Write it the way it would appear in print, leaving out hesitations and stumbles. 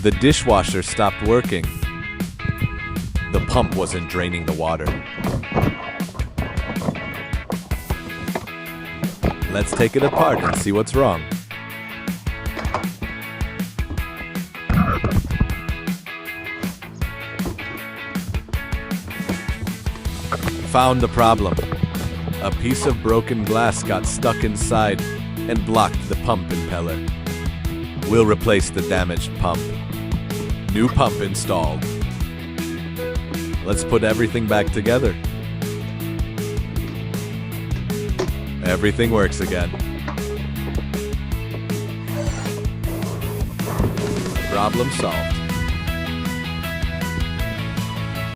The dishwasher stopped working. The pump wasn't draining the water. Let's take it apart and see what's wrong. Found the problem. A piece of broken glass got stuck inside and blocked the pump impeller. We'll replace the damaged pump. New pump installed. Let's put everything back together. Everything works again. Problem solved.